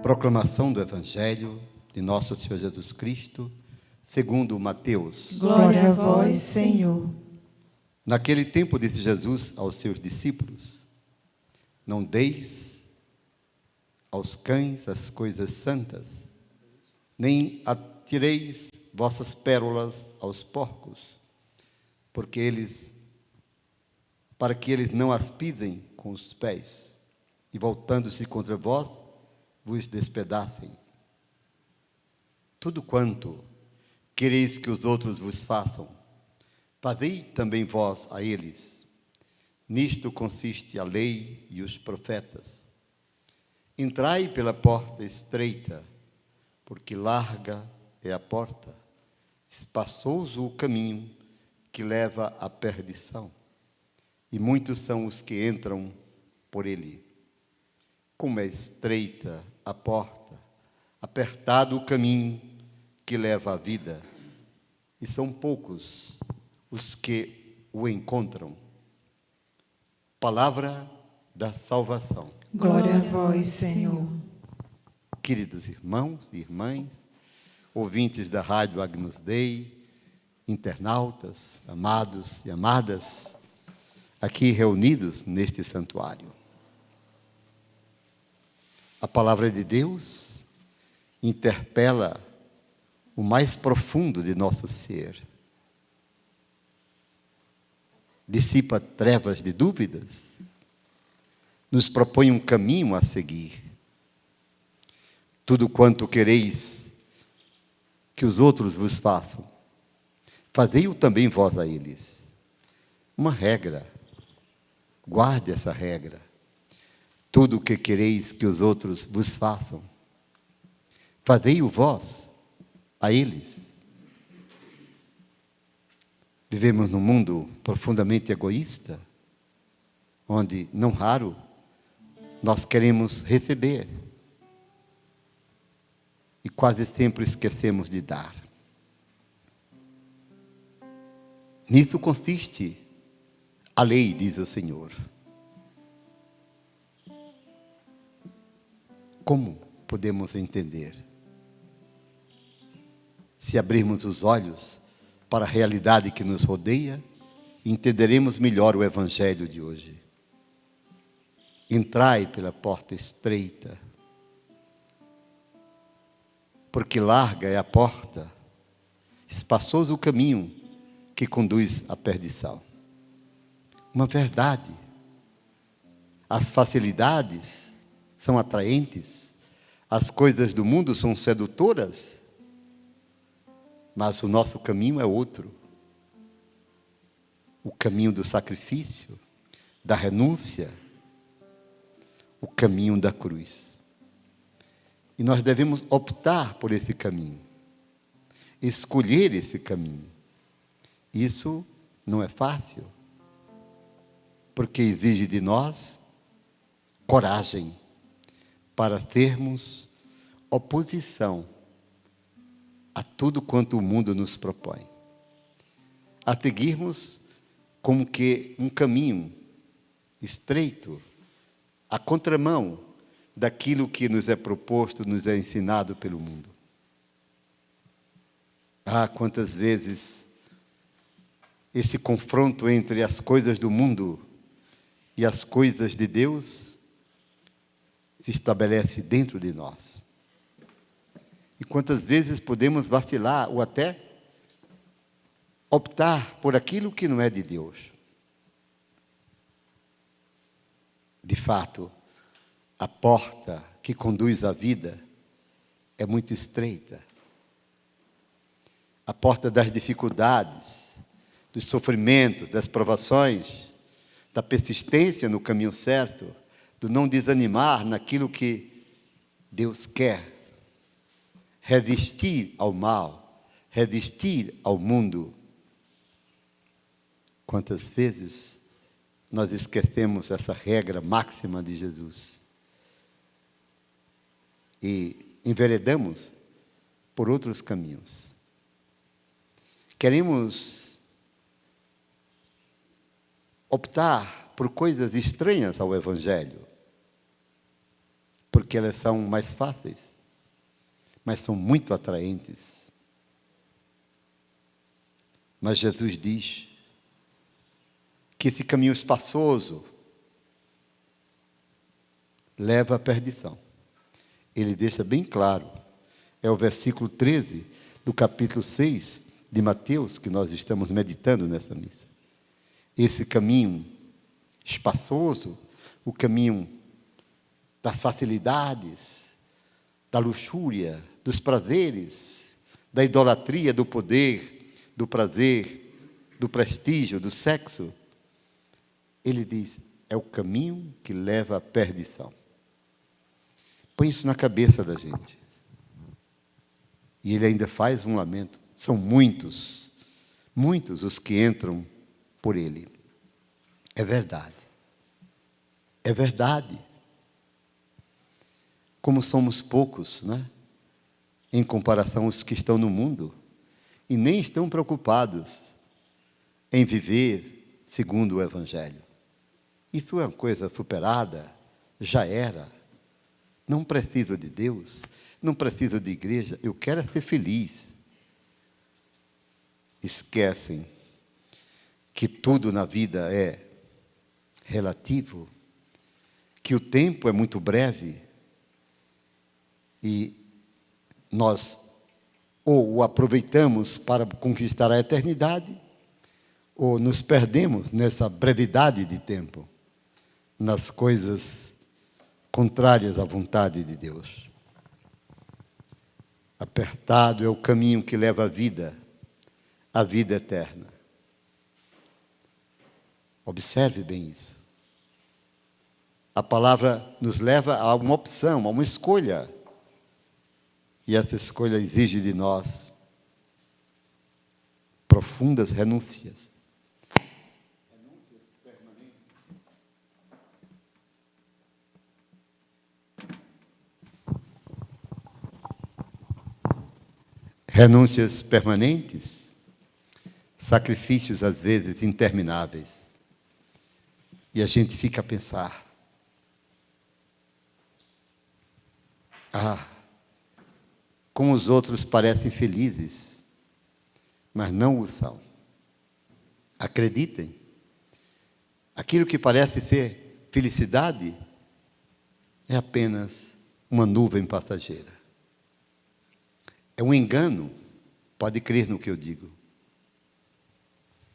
Proclamação do Evangelho de Nosso Senhor Jesus Cristo, segundo Mateus. Glória a vós, Senhor. Naquele tempo disse Jesus aos seus discípulos: não deis aos cães as coisas santas, nem atireis vossas pérolas aos porcos, para que eles não as pisem com os pés, e voltando-se contra vós, vos despedacem. Tudo quanto quereis que os outros vos façam, fazei também vós a eles. Nisto consiste a lei e os profetas. Entrai pela porta estreita, porque larga é a porta, espaçoso o caminho que leva à perdição, e muitos são os que entram por ele. Como é estreita a porta, apertado o caminho que leva à vida, e são poucos os que o encontram. Palavra da salvação. Glória a vós, Senhor. Queridos irmãos e irmãs, ouvintes da Rádio Agnus Dei, internautas, amados e amadas, aqui reunidos neste santuário. A palavra de Deus interpela o mais profundo de nosso ser. Dissipa trevas de dúvidas, nos propõe um caminho a seguir. Tudo quanto quereis que os outros vos façam, fazei-o também vós a eles. Uma regra, guarde essa regra. Tudo o que quereis que os outros vos façam, fazei-o vós a eles. Vivemos num mundo profundamente egoísta, onde, não raro, nós queremos receber e quase sempre esquecemos de dar. Nisso consiste a lei, diz o Senhor. Como podemos entender? Se abrirmos os olhos para a realidade que nos rodeia, entenderemos melhor o Evangelho de hoje. Entrai pela porta estreita, porque larga é a porta, espaçoso o caminho que conduz à perdição. Uma verdade. As facilidades são atraentes, as coisas do mundo são sedutoras, mas o nosso caminho é outro. O caminho do sacrifício, da renúncia, o caminho da cruz. E nós devemos optar por esse caminho, escolher esse caminho. Isso não é fácil, porque exige de nós coragem para termos oposição a tudo quanto o mundo nos propõe. A seguirmos como que um caminho estreito, a contramão daquilo que nos é proposto, nos é ensinado pelo mundo. Ah, quantas vezes esse confronto entre as coisas do mundo e as coisas de Deus se estabelece dentro de nós. E quantas vezes podemos vacilar ou até optar por aquilo que não é de Deus. De fato, a porta que conduz à vida é muito estreita. A porta das dificuldades, dos sofrimentos, das provações, da persistência no caminho certo, do não desanimar naquilo que Deus quer. Resistir ao mal, resistir ao mundo. Quantas vezes nós esquecemos essa regra máxima de Jesus e enveredamos por outros caminhos. Queremos optar por coisas estranhas ao Evangelho. porque elas são mais fáceis, mas são muito atraentes. Mas Jesus diz que esse caminho espaçoso leva à perdição. Ele deixa bem claro. É o versículo 13 do capítulo 6 de Mateus, que nós estamos meditando nessa missa. Esse caminho espaçoso, o caminho das facilidades, da luxúria, dos prazeres, da idolatria, do poder, do prazer, do prestígio, do sexo. Ele diz, é o caminho que leva à perdição. Põe isso na cabeça da gente. E ele ainda faz um lamento. São muitos, muitos os que entram por ele. É verdade. É verdade. Como somos poucos, né? Em comparação aos que estão no mundo, e nem estão preocupados em viver segundo o Evangelho. Isso é uma coisa superada, já era. Não preciso de Deus, não preciso de igreja, eu quero é ser feliz. Esquecem que tudo na vida é relativo, que o tempo é muito breve e nós ou o aproveitamos para conquistar a eternidade ou nos perdemos nessa brevidade de tempo, nas coisas contrárias à vontade de Deus. Apertado é o caminho que leva à vida eterna. Observe bem isso. A palavra nos leva a uma opção, a uma escolha. E essa escolha exige de nós profundas renúncias. Renúncias permanentes, sacrifícios às vezes intermináveis. E a gente fica a pensar, como os outros parecem felizes, mas não o são. Acreditem, aquilo que parece ser felicidade é apenas uma nuvem passageira. É um engano, pode crer no que eu digo.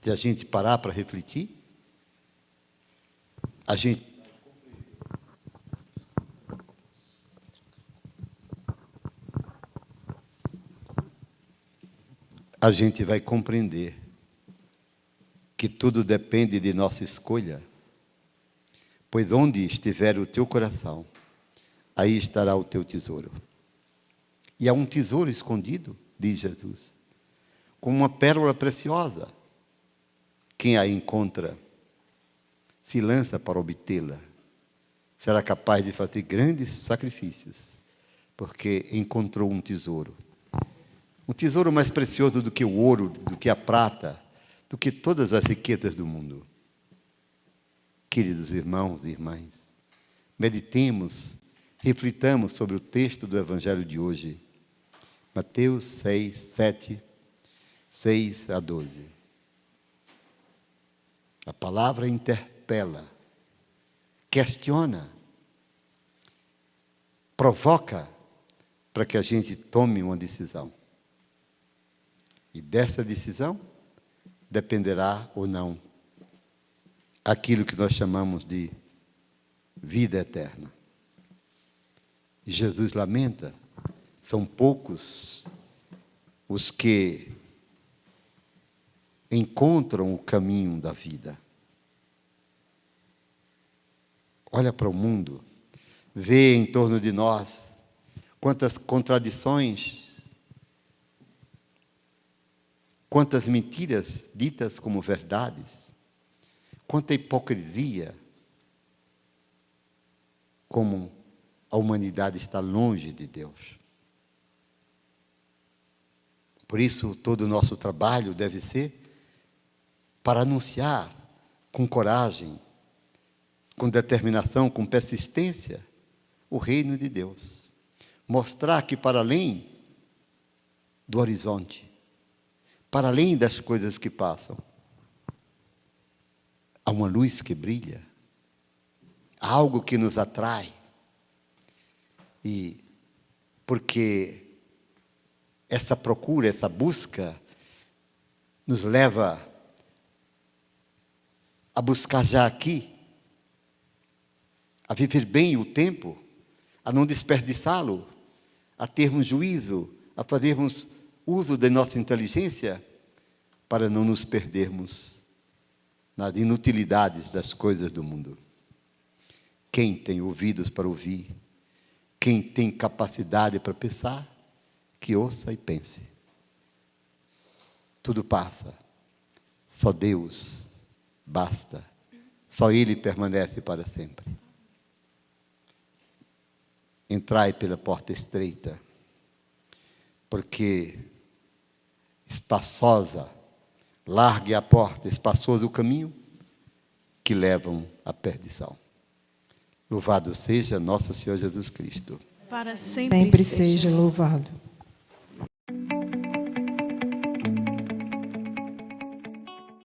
Se a gente parar para refletir, a gente vai compreender que tudo depende de nossa escolha, pois onde estiver o teu coração, aí estará o teu tesouro. E há um tesouro escondido, diz Jesus, como uma pérola preciosa. Quem a encontra, se lança para obtê-la, será capaz de fazer grandes sacrifícios, porque encontrou um tesouro. Um tesouro mais precioso do que o ouro, do que a prata, do que todas as riquezas do mundo. Queridos irmãos e irmãs, meditemos, reflitamos sobre o texto do Evangelho de hoje. Mateus 6, 7, 6 a 12. A palavra interpela, questiona, provoca para que a gente tome uma decisão. E dessa decisão dependerá ou não aquilo que nós chamamos de vida eterna. E Jesus lamenta, são poucos os que encontram o caminho da vida. Olha para o mundo, vê em torno de nós quantas contradições, quantas mentiras ditas como verdades, quanta hipocrisia, como a humanidade está longe de Deus. Por isso, todo o nosso trabalho deve ser para anunciar com coragem, com determinação, com persistência, o reino de Deus. Mostrar que para além do horizonte, para além das coisas que passam, há uma luz que brilha, há algo que nos atrai. E porque essa procura, essa busca, nos leva a buscar já aqui, a viver bem o tempo, a não desperdiçá-lo, a termos juízo, a fazermos uso da nossa inteligência, para não nos perdermos nas inutilidades das coisas do mundo. Quem tem ouvidos para ouvir, quem tem capacidade para pensar, que ouça e pense. Tudo passa, só Deus basta, só Ele permanece para sempre. Entrai pela porta estreita, porque espaçosa, largue a porta, espaçoso o caminho que levam à perdição. Louvado seja nosso Senhor Jesus Cristo. Para sempre Sempre seja louvado.